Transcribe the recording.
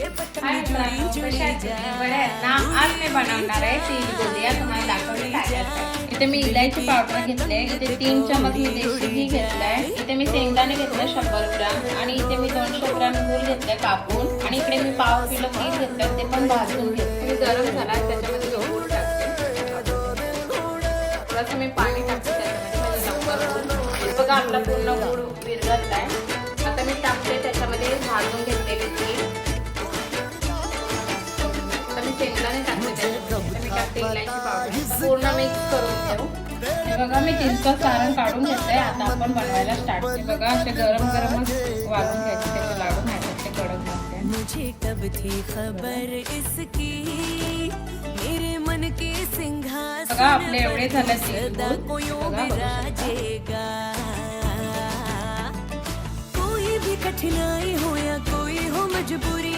हाय मित्रांनो, कशा आहेत तुम्ही? बरे आहेत ना? आज मी बनवणार आहे तीळ गुजिया. तुम्हाला दाखवले काय काय. इथे मी इलायची पावडर घेतले, इथे 3 चमच मी देशी घी घेतलाय, इथे मी शेंगदाणे घेतले 100 ग्राम आणि इथे मी 200 ग्राम गूळ घेतले कापून आणि इकडे मी पाव किलो पीठ घेतलं, ते पण भाजून घेतले. मी गरम झाला त्याच्यामध्ये जो गूळ टाकते, थोडंसं मी पाणी टाकते त्याच्यामध्ये म्हणजे लवकर गूळ बघा आपला पूर्ण गूळ विरघळलाय. आता मी टाकते त्याच्यामध्ये भाजून घेतलेले पीठ. शेंगदाणे टाकते त्याच्यामध्ये, मी टाकते इलायची पावडर, पूर्ण मिक्स करून घेऊ. हे बघा मी तिलचं सारण काढून घेतलंय. आता आपण बनवायला स्टार्ट. हे बघा असे गरम गरमच वाळून घ्यायचे, त्याचे लाडू नाही ते कडक लागते. मुझे कब थी खबर इसकी मेरे मन के सिंहासन बघा आपले एवढे झाले कोई भी कठिनाई हो या कोई हो मजबूरी